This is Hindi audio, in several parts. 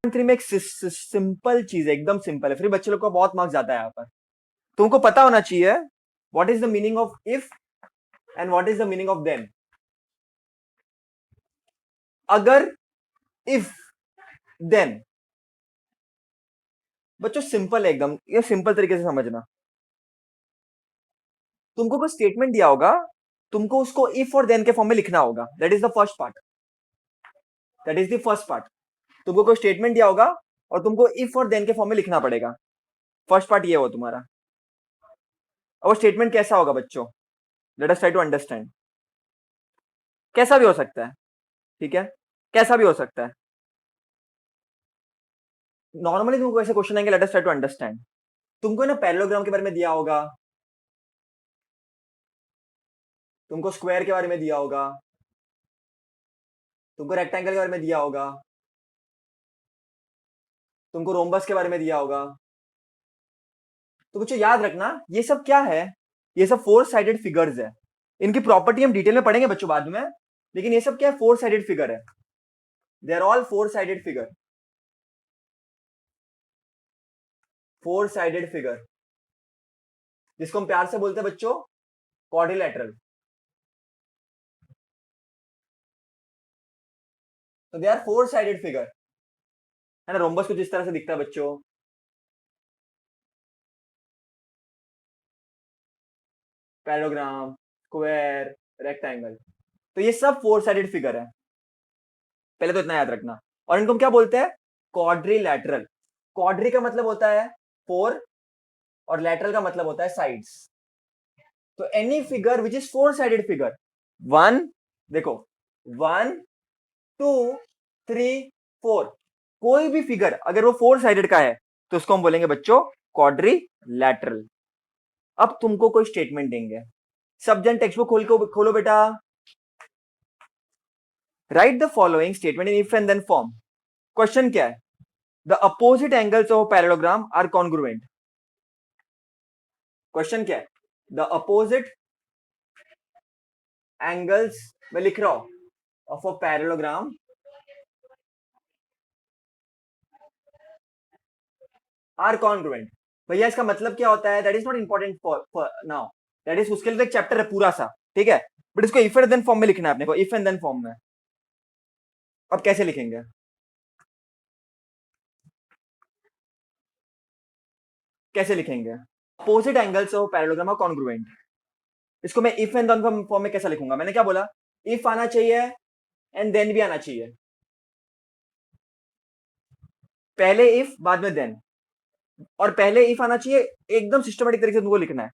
3 में एक सिंपल चीज है, एकदम सिंपल है, फिर बच्चे लोग को बहुत मार्क्स जाता है यहाँ पर। तुमको पता होना चाहिए what is the meaning of if and what is the meaning of then. अगर, इफ, देन, बच्चों सिंपल है एकदम, ये सिंपल तरीके से समझना। तुमको कोई स्टेटमेंट दिया होगा, तुमको उसको इफ और देन के फॉर्म में लिखना होगा। That is the first part, that is the first part. तुमको कोई स्टेटमेंट दिया होगा और तुमको इफ और देन के फॉर्म में लिखना पड़ेगा। फर्स्ट पार्ट ये हो तुम्हारा। और वो स्टेटमेंट कैसा होगा बच्चों, let us try to understand. कैसा भी हो सकता है, ठीक है, कैसा भी हो सकता है। नॉर्मली तुमको ऐसे क्वेश्चन आएंगे, let us try to understand. तुमको ना पैरेललोग्राम के बारे में दिया होगा, तुमको स्क्वायर के बारे में दिया होगा, तुमको रेक्टेंगल के बारे में दिया होगा, तुमको रोम्बस के बारे में दिया होगा। तो बच्चों याद रखना, ये सब क्या है, ये सब फोर साइडेड फिगर्स है। इनकी प्रॉपर्टी हम डिटेल में पढ़ेंगे बच्चों बाद में, लेकिन ये सब क्या है, फोर साइडेड फिगर है। They are all four sided figure, four sided figure, जिसको हम प्यार से बोलते हैं बच्चों क्वाड्रिलेटरल। तो they are four sided figure, है ना। रोम्बस कुछ इस तरह से दिखता है बच्चों, पैरेललोग्राम, स्क्वायर, रेक्टेंगल। तो ये सब फोर साइडेड फिगर है, पहले तो इतना याद रखना। और इनको हम क्या बोलते हैं, क्वाड्रिलैटरल। क्वाड्री का मतलब होता है फोर, और लैटरल का मतलब होता है साइड्स। तो any figure which is four sided figure, one, देखो, वन, टू, थ्री, फोर, कोई भी फिगर अगर वो फोर साइडेड का है तो उसको हम बोलेंगे बच्चों क्वाड्रिलैटरल। अब तुमको कोई स्टेटमेंट देंगे, सब जन टेक्स्ट बुक खोलो बेटा। Write the following statement in if and then form. Question क्या है, the opposite angles of parallelogram are congruent. Question क्या है, द अपोजिट एंगल्स, मैं लिख रहा हूं, of a parallelogram are congruent. भैया इसका मतलब क्या होता है, that is not important for now, that is उसके लिए एक चैप्टर है पूरा सा, ठीक है। बट इसको इफ एंड देन फॉर्म में लिखना है अपने को, इफ एंड देन फॉर्म में। अब कैसे लिखेंगे, कैसे लिखेंगे, opposite angles of parallelogram are congruent. इसको मैं इफ एंड देन फॉर्म में कैसा लिखूंगा, मैंने क्या बोला, इफ आना चाहिए एंड देन भी आना चाहिए। पहले इफ बाद में देन, और पहले इफ आना चाहिए, एकदम सिस्टमेटिक तरीके से तुमको लिखना है।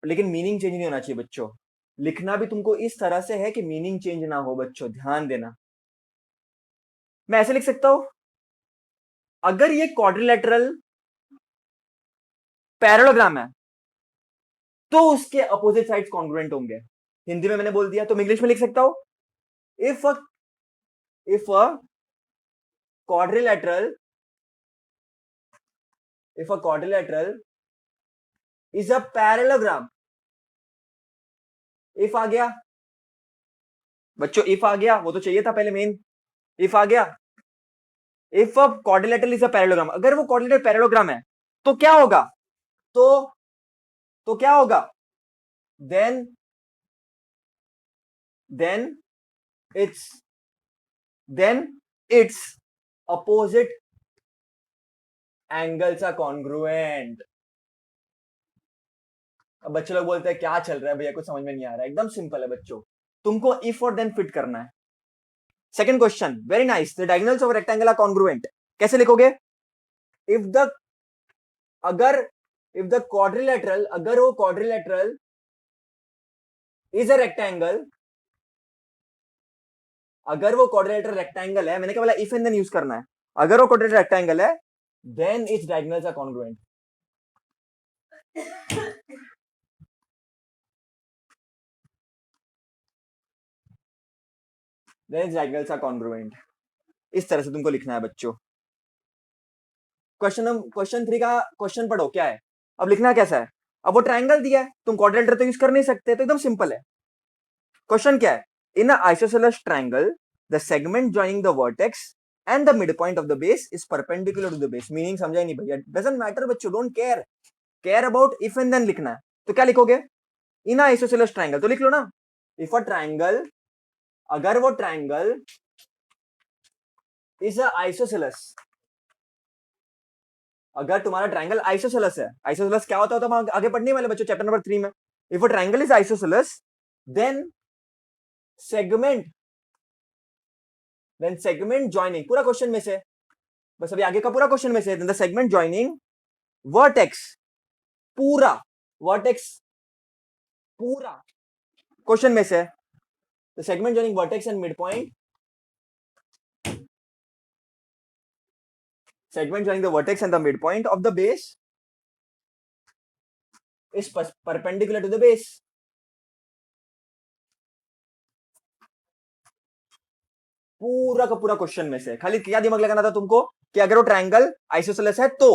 लेकिन मीनिंग चेंज नहीं होना चाहिए बच्चों, लिखना भी तुमको इस तरह से है कि मीनिंग चेंज ना हो बच्चों, ध्यान देना। मैं ऐसे लिख सकता हूं, अगर ये क्वाड्रिलेटरल पैरेललोग्राम है तो उसके अपोजिट साइड्स कॉन्ग्रुएंट होंगे। हिंदी में मैंने बोल दिया, तो मैं इंग्लिश में लिख सकता हूं, if a quadrilateral if a quadrilateral is a parallelogram। If आ गया बच्चों, इफ आ गया, वो तो चाहिए था पहले मेन, इफ आ गया। If a quadrilateral is a parallelogram, अगर वो quadrilateral पैरेललोग्राम है तो क्या होगा, तो क्या होगा, then then it's then it's opposite angles are congruent. अब बच्चे लोग बोलते हैं क्या चल रहा है भैया, कुछ समझ में नहीं आ रहा है। एकदम सिंपल है बच्चों, तुमको इफ और देन फिट करना है। Second question, very nice, the diagonals of rectangle are congruent. कैसे लिखोगे, इफ द, अगर, इफ द क्वाड्रिलेटरल, अगर वो क्वाड्रिलेटरल इज अ रेक्टेंगल, अगर वो क्वाड्रिलेटरल रेक्टेंगल है, मैंने क्या बोला, इफ एंड देन यूज करना है। अगर वो क्वाड्रिलेटरल रेक्टेंगल है then its diagonals are congruent. Then its diagonals are congruent. इस तरह से तुमको लिखना है बच्चों। क्वेश्चन 3 का क्वेश्चन पढ़ो क्या है, अब लिखना कैसा है। अब वो ट्रायंगल दिया है, तुम क्वाड्रिलेटरल तो यूज कर नहीं सकते, तो एकदम सिंपल है। क्वेश्चन क्या है, In an isosceles triangle, the segment joining the vertex and the midpoint of the base is perpendicular to the base. Meaning समझा ही नहीं भैया. Doesn't matter बच्चों. Don't care. Care about if and then लिखना है. तो क्या लिखोगे? In a isosceles triangle. तो लिख लो ना. If a triangle, अगर वो triangle is a isosceles, अगर तुम्हारा ट्रायंगल आइसोसेलेस है, आइसोसेलेस क्या होता है हम आगे पढ़ने वाले बच्चों चैप्टर नंबर 3 में. If a triangle is isosceles, then segment joining, पूरा क्वेश्चन में से, बस अभी आगे का पूरा क्वेश्चन में से, then the segment joining vertex, पूरा वर्टेक्स, पूरा क्वेश्चन में से, the segment joining vertex and mid point, segment joining the vertex and the midpoint of the base is perpendicular to the base. पूरा का पूरा क्वेश्चन में से खाली क्या दिमाग लगाना था तुमको कि अगर वो ट्रायंगल आइसोसेलेस है तो,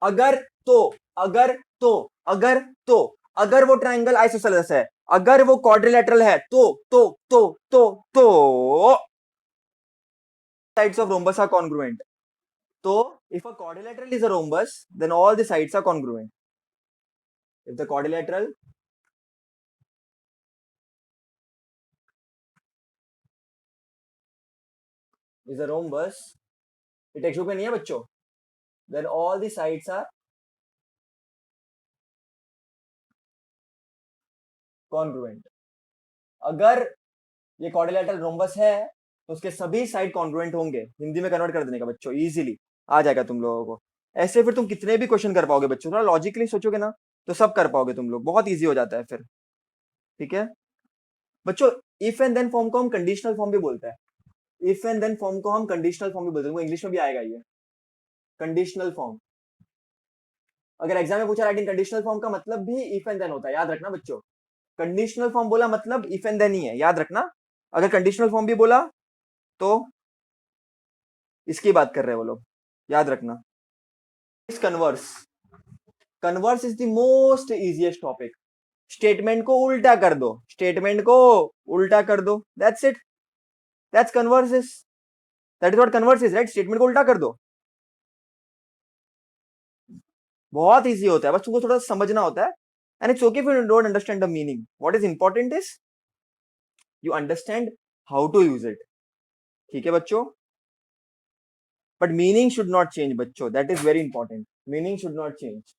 अगर तो, अगर तो, अगर तो, अगर वो ट्रायंगल आइसोसेलेस है, अगर वो क्वाड्रिलेटरल है तो sides of rhombus are congruent. So if a quadrilateral is a rhombus, then all the sides are congruent. If the quadrilateral is a rhombus, ये टेक्स्ट बुक में नहीं है बच्चों, then all the sides are congruent. अगर ये क्वाड्रिलेटरल रोम्बस है तो उसके सभी साइड कॉन्ग्रुएंट होंगे. हिंदी में कन्वर्ट कर देने का बच्चों, इजीली आ जाएगा तुम लोगों को. ऐसे फिर तुम कितने भी क्वेश्चन कर पाओगे बच्चों, थोड़ा लॉजिकली सोचोगे ना तो सब कर पाओगे तुम लोग, बहुत इजी हो जाता है फिर. ठीक है बच्चों. इफ एंड देन फॉर्म को हम कंडीशनल फॉर्म भी बोलते हैं. इफ एंड देन फॉर्म को हम कंडीशनल फॉर्म भी बोलते हैं, इंग्लिश में भी आएगा ये कंडीशनल फॉर्म. अगर एग्जाम में पूछा राइटिंग कंडीशनल फॉर्म का मतलब भी इफ एंड देन होता है, याद रखना बच्चों. कंडीशनल फॉर्म बोला मतलब इफ एंड देन ही है, याद रखना. अगर कंडीशनल फॉर्म भी बोला तो इसकी बात कर रहे हैं वो लोग, याद रखना. Converse, converse is the most easiest topic. Statement को उल्टा कर दो, स्टेटमेंट को उल्टा कर दो, that's it. That's converse is, that is what converse is, right. Statement को उल्टा कर दो. बहुत इजी होता है, बस तुमको थोड़ा समझना होता है. And it's okay if you don't understand the meaning. What is important is you understand how to use it. ठीक है बच्चों. But meaning should not change बच्चों, that is very important. Meaning should not change,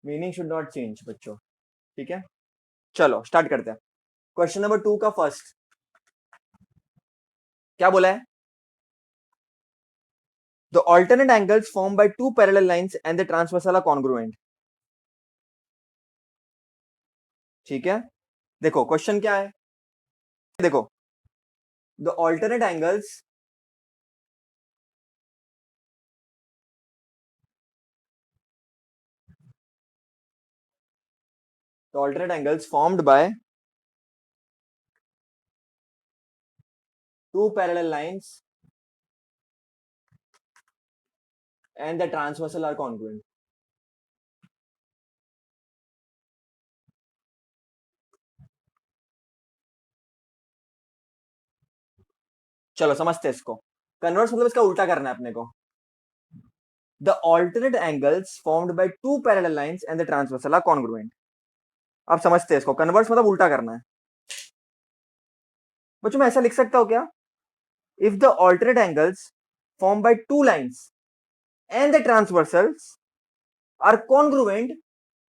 meaning should not change बच्चों. ठीक है चलो स्टार्ट करते हैं. क्वेश्चन नंबर 2 का फर्स्ट क्या बोला है? The alternate angles formed by two parallel lines and the transversal are congruent. ठीक है देखो क्वेश्चन क्या है, देखो the alternate angles, the alternate angles formed by two parallel lines and the transversal are congruent. चलो समझते हैं इसको. कन्वर्स मतलब इसका उल्टा करना है अपने को. The alternate angles formed by two parallel lines and the transversal are congruent. आप समझते हैं इसको, कन्वर्स मतलब उल्टा करना है. बच्चों मैं ऐसा लिख सकता हूं क्या? If the alternate angles formed by two lines and the transversals are congruent,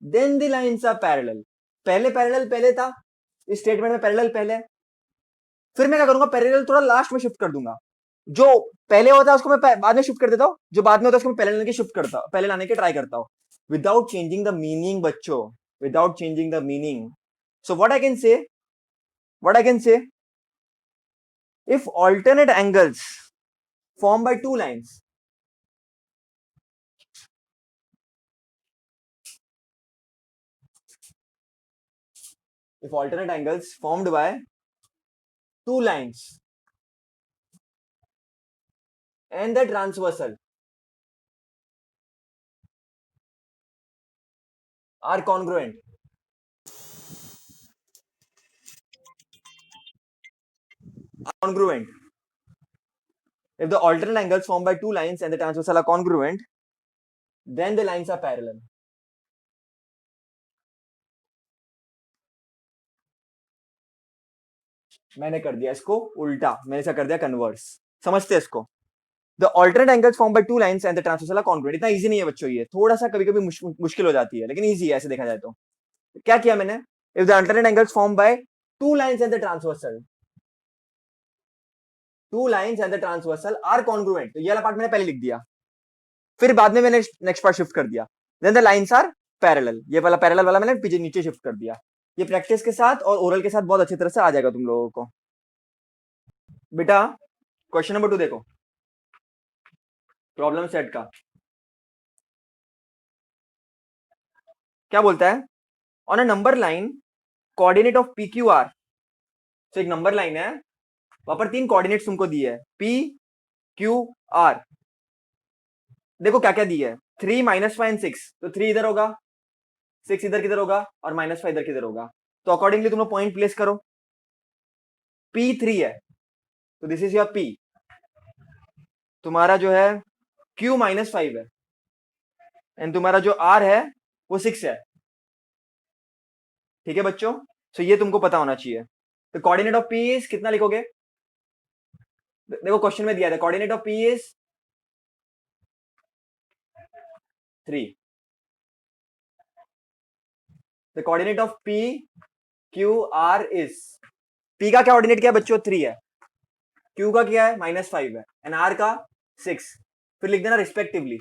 then the lines are parallel. पहले पैरेलल पहले था इस स्टेटमेंट में, पैरेलल पहले, फिर मैं क्या करूंगा, पैरेलल थोड़ा लास्ट में शिफ्ट कर दूंगा. जो पहले होता है उसको मैं बाद में शिफ्ट कर देता हूं, जो बाद में होता है उसको मैं पहले लाने की शिफ्ट करता हूं, पहले लाने की ट्राई करता हूं, विदाउट चेंजिंग द मीनिंग बच्चों, without changing the meaning. So what I can say, what I can say, if alternate angles formed by two lines, if alternate angles formed by two lines and the transversal are congruent, congruent. If the alternate angles formed by two lines and the transversal are congruent, then the lines are parallel. मैंने कर दिया इसको उल्टा, मैंने ऐसा कर दिया कन्वर्स. समझते हैं इसको? The alternate angles formed by two lines and the transversal are congruent. इतना इजी नहीं है बच्चों, ये थोड़ा सा कभी कभी मुश्किल हो जाती है, लेकिन इजी है ऐसे देखा जाए तो. क्या किया मैंने? If the alternate angles formed by two lines and the transversal are congruent, तो ये वाला पार्ट मैंने पहले लिख दिया, फिर बाद में मैंने नेक्स्ट पार्ट शिफ्ट कर दिया. Then the lines are parallel. ये वाला पैरेलल वाला मैंने पीछे नीचे शिफ्ट कर दिया. ये प्रैक्टिस के साथ और ओरल के साथ बहुत अच्छी तरह से आ जाएगा तुम लोगों को. बेटा क्वेश्चन नंबर 2 देखो, प्रॉब्लम सेट का क्या बोलता है. On a number line coordinate of P Q R. तो एक नंबर लाइन है, वहां पर 3 कोऑर्डिनेट्स तुमको दिए है, पी क्यू आर. देखो क्या क्या दिया है, 3 -5 एंड 6. तो 3 इधर होगा, 6 इधर किधर होगा और -5 इधर किधर होगा. तो अकॉर्डिंगली तुम लोग पॉइंट प्लेस करो. P3 है तो दिस इज योर P. तुम्हारा जो है Q -5 है एंड तुम्हारा जो R है वो 6 है. ठीक है बच्चों, तो ये तुमको पता होना चाहिए. तो कोऑर्डिनेट ऑफ P इज कितना लिखोगे? देखो क्वेश्चन में दिया था coordinate of P is 3. The coordinate of P Q R is, P का क्या कोऑर्डिनेट क्या है बच्चों? 3 है. Q का क्या है? -5 है एंड R का 6. फिर लिख देना रिस्पेक्टिवली.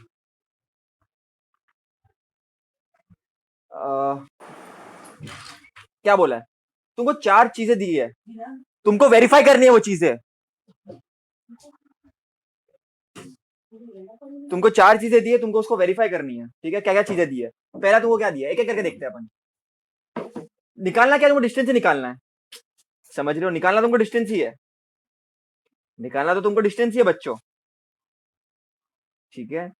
क्या बोला है? तुमको 4 चीजें दी है, तुमको वेरीफाई करनी है वो चीजें. तुमको 4 चीजें दी है, तुमको उसको वेरीफाई करनी है. ठीक है, क्या क्या चीजें दी है? पहला तुमको क्या दिया है, एक एक करके देखते हैं अपन. निकालना क्या तुमको? डिस्टेंस ही निकालना है. समझ रहे हो? निकालना तुमको डिस्टेंस ही है, निकालना तो तुमको डिस्टेंस ही है बच्चों. ठीक है,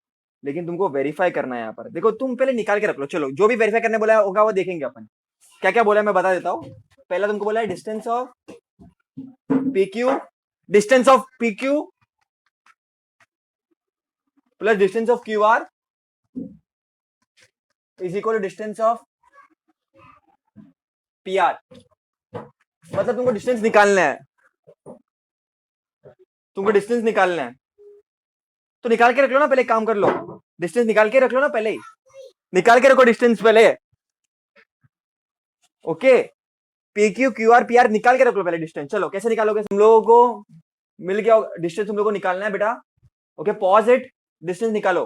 लेकिन तुमको वेरीफाई करना है. यहाँ पर देखो, तुम पहले निकाल के रख लो. चलो, जो भी वेरीफाई करने बोला होगा वो देखेंगे अपन. क्या क्या बोला है मैं बता देता हूँ. पहला तुमको बोला है distance of PQ, distance of PQ plus distance of QR is equal to distance of PR. मतलब तुमको डिस्टेंस निकालना है, तुमको डिस्टेंस निकालना है. तो निकाल के रख लो ना, पहले काम कर लो. डिस्टेंस निकाल के रख लो ना, पहले ही निकाल के रखो डिस्टेंस पहले. ओके, PQ QR PR निकाल के रख लो पहले डिस्टेंस. चलो कैसे निकालोगे? तुम लोगों को मिल गया डिस्टेंस, तुम लोगों को निकालना है बेटा. ओके, पॉज इट, डिस्टेंस निकालो,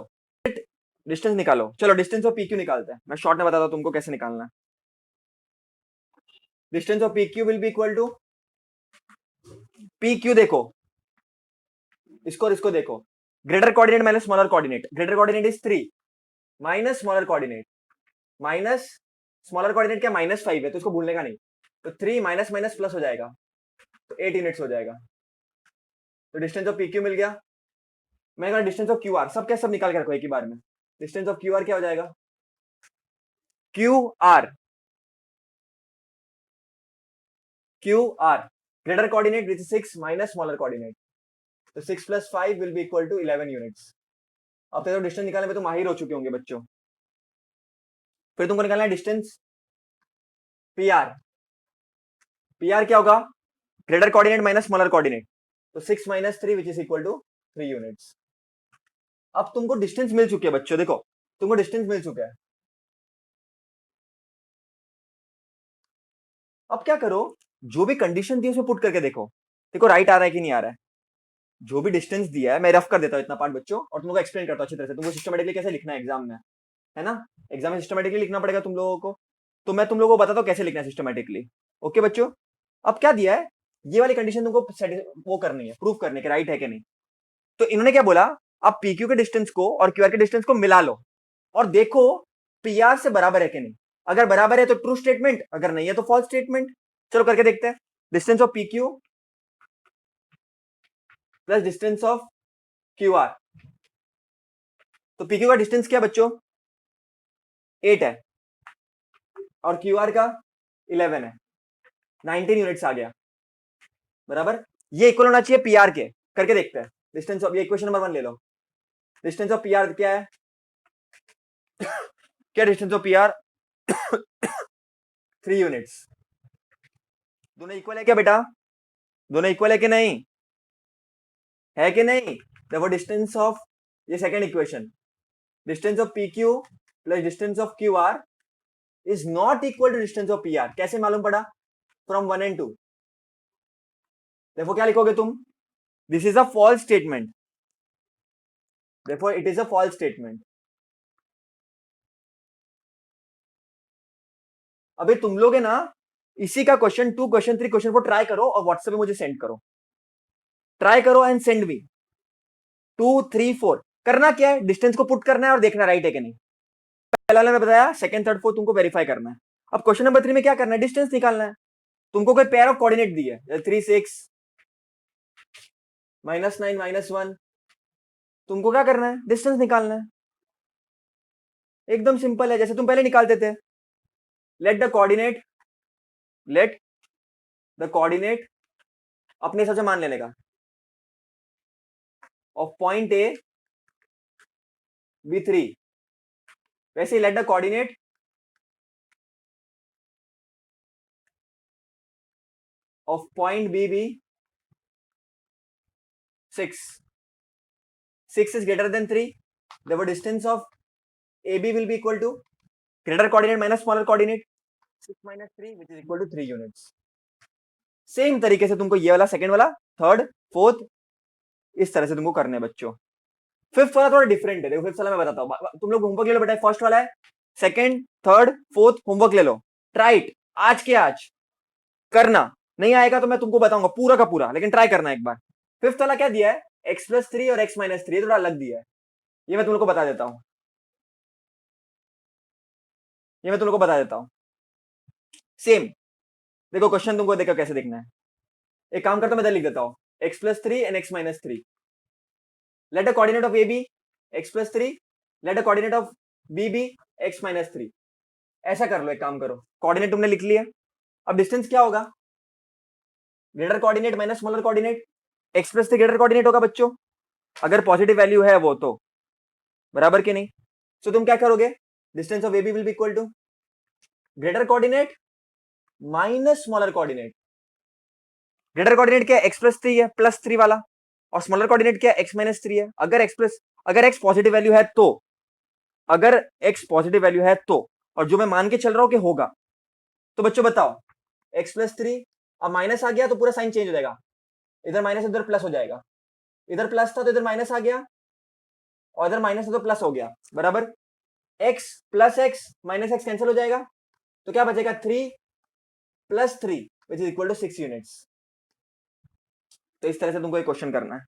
डिस्टेंस निकालो. चलो डिस्टेंस ऑफ PQ निकालते हैं. मैं शॉर्ट में बताता हूं तुमको कैसे निकालना है. Distance of PQ will be equal to PQ. देखो इसको और इसको देखो, greater coordinate minus smaller coordinate. Greater coordinate is 3 minus smaller coordinate, minus smaller coordinate क्या? -5 है, तो इसको भूलने का नहीं. तो 3 माइनस माइनस प्लस हो जाएगा, तो 8 यूनिट्स हो जाएगा. तो डिस्टेंस ऑफ PQ मिल गया. मैं कहा डिस्टेंस ऑफ QR, सब क्या सब निकाल के रखो एक ही बार में. डिस्टेंस ऑफ QR क्या हो जाएगा? QR, QR greater coordinate which is 6 minus smaller coordinate. तो 6 plus 5 will be equal to 11 units. अब तो डिस्टेंस निकालने में तो माहिर हो चुके होंगे बच्चों. फिर तुमको निकालना है डिस्टेंस PR. PR क्या होगा? Greater coordinate minus smaller coordinate. तो 6 minus 3 which is equal to 3 units. अब तुमको डिस्टेंस मिल चुके हैं बच्चों. देखो तुमको डिस्टेंस मिल चुका है. अब क्या करो, जो भी कंडीशन दी है उसमें पुट करके देखो. देखो राइट आ रहा है कि नहीं आ रहा है. जो भी डिस्टेंस दिया है, मैं रफ कर देता हूँ इतना पार्ट बच्चों, और तुमको एक्सप्लेन करता हूँ अच्छी तरह से. तुमको सिस्टमेटिकली कैसे लिखना है एग्जाम में, है ना? एग्जाम में सिस्टमेटिकली लिखना पड़ेगा तुम लोगों को. तो मैं तुम लोगों को बताता हूँ कैसे लिखना है सिस्टमेटिकली. ओके बच्चों, अब क्या दिया है, ये वाली कंडीशन तुमको वो करनी है, प्रूफ करने के राइट है कि नहीं. तो इन्होंने क्या बोला, आप PQ के डिस्टेंस को और QR के डिस्टेंस को मिला लो और देखो PR से बराबर है कि नहीं. अगर बराबर है तो ट्रू स्टेटमेंट, अगर नहीं है तो फॉल्स स्टेटमेंट. चलो करके देखते हैं. Distance of PQ plus distance of QR. तो PQ का डिस्टेंस क्या बच्चों? 8 है और QR का 11 है. 19 यूनिट्स आ गया बराबर. ये इक्वल होना चाहिए पीआर के, करके देखते हैं। डिस्टेंस ऑफ, ये इक्वेशन नंबर 1 ले लो। डिस्टेंस ऑफ पीआर क्या है? क्या डिस्टेंस ऑफ पीआर? 3 यूनिट्स। दोनों इक्वल है क्या बेटा? दोनों इक्वल है कि नहीं? है कि नहीं? देखो डिस्टेंस ऑफ, ये second equation, distance of P Q plus distance of Q R is not equal to distance of P R. कैसे मालूम पड़ा? From 1 and 2। देखो क्या लिखोगे तुम? This is a false statement, देखो it is a false statement. अभी तुम लोग है ना, इसी का क्वेश्चन 2, क्वेश्चन 3, क्वेश्चन 4 ट्राई करो और व्हाट्सएप पे मुझे सेंड करो। ट्राई करो एंड सेंड मी। 2, 3, 4 करना क्या है? डिस्टेंस को पुट करना है और देखना राइट है कि नहीं। पहला मैंने बताया, सेकंड, थर्ड, फोर्थ तुमको वेरीफाई करना है। अब क्वेश्चन नंबर 3 में क्या करना है? डिस्टेंस निकालना है। तुमको कोई पेयर ऑफ कोऑर्डिनेट दी है, 3, 6, -9, -1, तुमको क्या करना है? डिस्टेंस निकालना है। एकदम सिंपल है, जैसे तुम पहले निकालते थे। Late the coordinate, late the coordinate अपने हिसाब से मान लेने का, ऑफ पॉइंट ए बी 3, वैसे ही let the coordinate of point B B 6, 6 is greater than 3, therefore distance of AB will be equal to greater coordinate minus smaller coordinate, 6 minus 3 which is equal to 3 units। Same तरीके से तुमको ये वाला, सेकंड वाला, थर्ड, फोर्थ, इस तरह से तुमको करने हैं बच्चों। फिफ्थ वाला थोड़ा डिफरेंट है, देखो फिफ्थ वाला मैं बताता हूँ। तुम लोग होमवर्क ले लो बेटा, फर्स्ट वाला है, सेकंड, थर्ड, फोर्थ होमवर्क ले लो, ट्राइट आज के आज करना। नहीं आएगा तो मैं तुमको बताऊंगा पूरा का पूरा, लेकिन ट्राई करना एक बार। फिफ्थ वाला क्या दिया है? x+3 और x-3, थोड़ा अलग दिया है, ये मैं तुम लोग को बता देता हूँ, ये मैं तुम लोग को बता देता हूँ। सेम देखो क्वेश्चन तुमको देखो कैसे देखना है। एक काम करता हूं, मैं इधर लिख देता हूँ, x+3 and x-3, let the coordinate of AB x+3, let the coordinate of BB x-3। ऐसा कर लो, एक काम करो, कोऑर्डिनेट तुमने लिख लिया, अब डिस्टेंस क्या होगा? Greater coordinate minus smaller coordinate. x+3 greater coordinate होगा बच्चों, अगर पॉजिटिव वैल्यू है वो तो, बराबर कि नहीं? तो तुम क्या करोगे? Distance of AB will be equal to greater coordinate minus smaller coordinate. Greater coordinate क्या है? x+3 है, +3 वाला, और स्मॉलर कोऑर्डिनेट क्या है? x-3 है। अगर x पॉजिटिव वैल्यू है तो, अगर x पॉजिटिव वैल्यू है तो, और जो मैं मान के चल रहा हूं कि होगा, तो बच्चों बताओ, x+3, अब माइनस आ गया तो पूरा साइन चेंज हो जाएगा, इधर माइनस इधर प्लस हो जाएगा, इधर प्लस था तो इधर माइनस आ गया, और इधर माइनस था तो प्लस हो गया, बराबर। x plus x minus x cancel हो जाएगा, तो क्या बचेगा? 3 + 3 which is equal to 6 units. तो इस तरह से तुमको एक क्वेश्चन करना है।